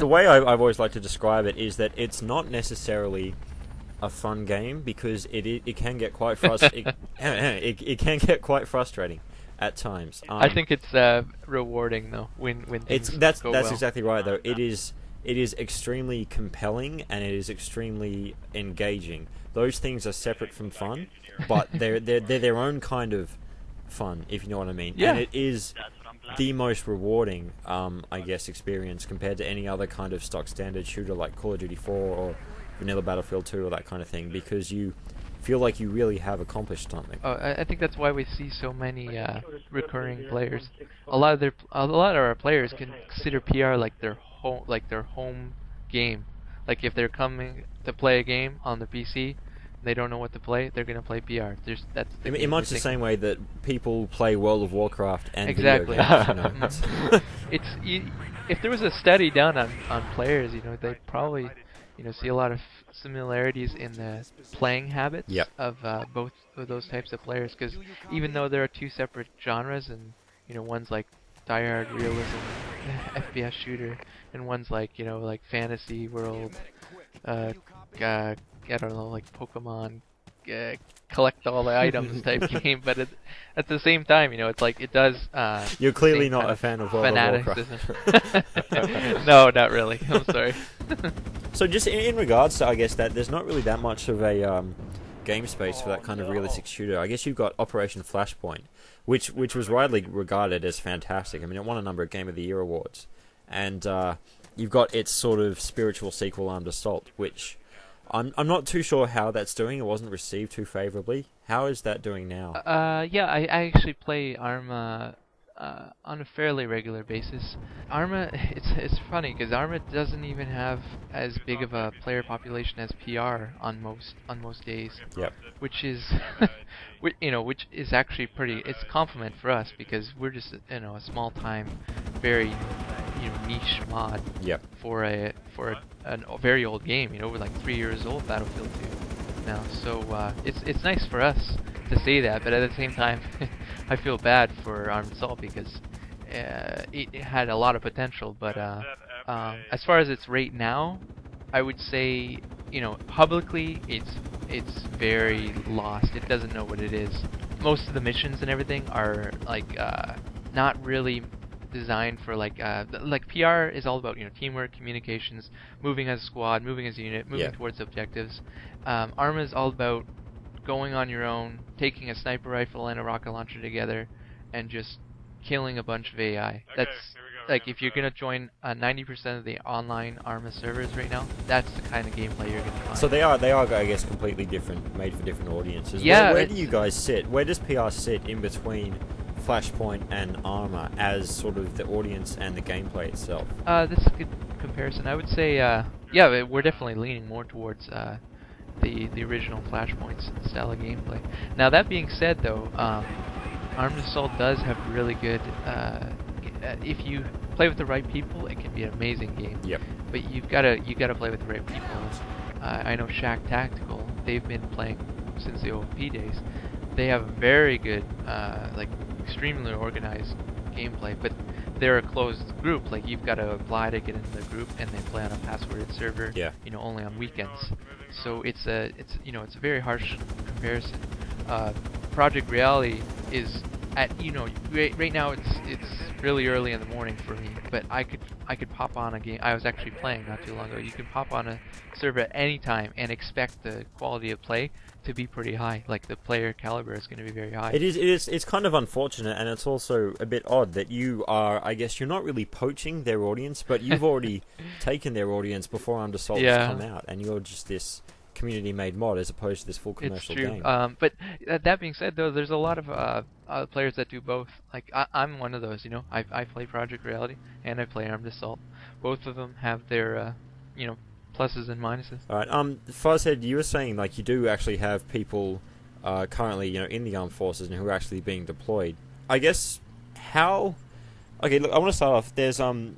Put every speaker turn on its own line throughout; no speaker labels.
the way I've always liked to describe it is that it's not necessarily a fun game because it can get quite it can get quite frustrating at times.
I think it's rewarding though when things
that's
go well.
exactly right though. It is extremely compelling and it is extremely engaging. Those things are separate from fun, but they're their own kind of fun, if you know what I mean.
Yeah.
And it is the most rewarding, I guess, experience compared to any other kind of stock standard shooter like Call of Duty 4 or Vanilla Battlefield 2 or that kind of thing, because you feel like you really have accomplished something.
I think that's why we see so many recurring players. A lot of our players consider PR like their home game. Like if they're coming to play a game on the PC, they don't know what to play, they're going to play PR.
In much the same way that people play World of Warcraft and
exactly.
video games.
If there was a study done on players, they'd probably see a lot of similarities in the playing habits of both of those types of players. Because even though there are two separate genres, and one's like diehard realism FPS shooter, and one's like like fantasy world, I don't know, like Pokemon, collect all the items type game. But at the same time, it's like it does.
You're clearly not a fan of World of Warcraft.
No, not really. I'm sorry.
So just in regards to, I guess, that there's not really that much of a game space for that kind of realistic shooter. I guess you've got Operation Flashpoint, which was widely regarded as fantastic. I mean, it won a number of Game of the Year awards. And you've got its sort of spiritual sequel, Armed Assault, which I'm not too sure how that's doing. It wasn't received too favorably. How is that doing now?
Yeah, I actually play ARMA on a fairly regular basis. ARMA, it's funny because ARMA doesn't even have as big of a player population as PR on most days.
Yep.
Which is, which is actually it's a compliment for us because we're just a small time, very niche mod.
Yep.
For a very old game. We're like 3 years old, Battlefield 2 now. So it's nice for us to say that, but at the same time, I feel bad for Armed Assault because it had a lot of potential. But as far as its rate now, I would say publicly it's very lost. It doesn't know what it is. Most of the missions and everything are like not really designed for like PR is all about teamwork, communications, moving as a squad, moving as a unit, moving towards objectives. ARMA is all about going on your own, taking a sniper rifle and a rocket launcher together, and just killing a bunch of AI. That's like if you're gonna join 90% of the online ARMA servers right now, that's the kind of gameplay you're gonna find.
So they are, I guess, completely different, made for different audiences.
Yeah.
Where do you guys sit? Where does PR sit in between Flashpoint and ARMA as sort of the audience and the gameplay itself?
This is a good comparison. I would say, yeah, we're definitely leaning more towards the original Flashpoint's style of gameplay. Now that being said, though, Armed Assault does have really good. If you play with the right people, it can be an amazing game.
Yep.
But you gotta play with the right people. I know Shack Tactical. They've been playing since the OP days. They have very good, like extremely organized gameplay, but they're a closed group. Like you've got to apply to get into the group, and they play on a passworded server.
Yeah.
Only on weekends. So it's a very harsh comparison. Project Reality is at right now it's really early in the morning for me, but I could pop on a game. I was actually playing not too long ago. You can pop on a server at any time and expect the quality of play to be pretty high. Like the player caliber is going to be very high.
It's kind of unfortunate, and it's also a bit odd that you are, I guess, you're not really poaching their audience, but you've already taken their audience before Armed Assault has come out, and you're just this community-made mod as opposed to this full commercial game.
But that being said, though, there's a lot of players that do both. Like I'm one of those. I play Project Reality and I play Armed Assault. Both of them have their pluses and minuses.
All right. Fuzzhead, you were saying like you do actually have people currently in the armed forces and who are actually being deployed. I guess how. Okay, look, I want to start off. There's in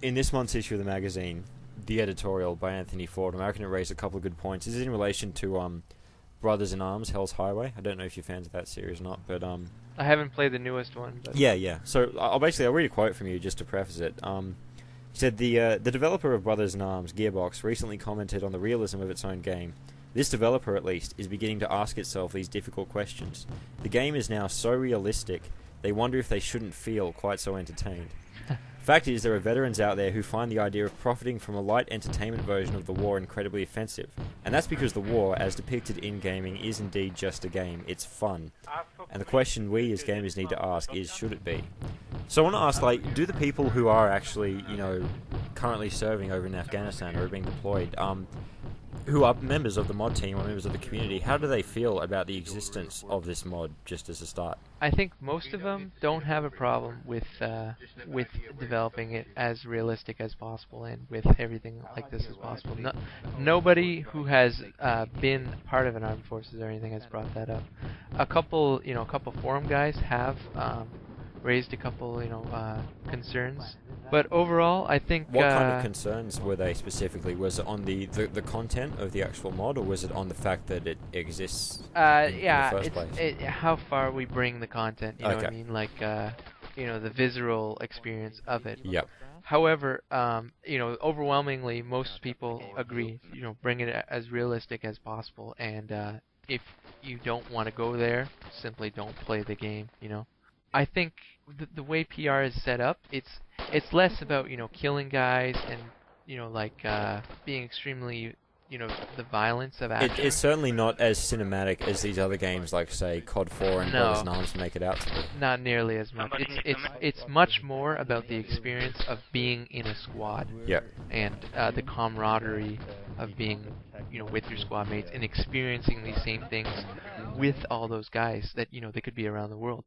this month's issue of the magazine, the editorial by Anthony Ford. I reckon it raised a couple of good points. This is in relation to Brothers in Arms, Hell's Highway. I don't know if you're fans of that series or not, but
I haven't played the newest one. But
Yeah. So I'll read a quote from you just to preface it. He said the developer of Brothers in Arms, Gearbox, recently commented on the realism of its own game. This developer, at least, is beginning to ask itself these difficult questions. The game is now so realistic, they wonder if they shouldn't feel quite so entertained. Fact is, there are veterans out there who find the idea of profiting from a light entertainment version of the war incredibly offensive. And that's because the war, as depicted in gaming, is indeed just a game. It's fun. And the question we as gamers need to ask is, should it be? So I want to ask, like, do the people who are actually, currently serving over in Afghanistan or are being deployed, who are members of the mod team or members of the community, how do they feel about the existence of this mod just as a start?
I think most of them don't have a problem with developing it as realistic as possible and with everything like this as possible. Nobody who has been part of an armed forces or anything has brought that up. A couple forum guys have raised a couple concerns. But overall, I think...
What kind of concerns were they specifically? Was it on the content of the actual mod, or was it on the fact that it exists in the first place?
How far we bring the content, you know what I mean? Like, the visceral experience of it.
Yep.
However, overwhelmingly, most people agree, bring it as realistic as possible. And if you don't want to go there, simply don't play the game, I think the way PR is set up, it's less about killing guys and being extremely the violence of action.
It's certainly not as cinematic as these other games like say COD 4 and Brothers in Arms make it out to be.
Not nearly as much. It's much more about the experience of being in a squad.
Yep.
And the camaraderie of being with your squad mates and experiencing these same things with all those guys that they could be around the world.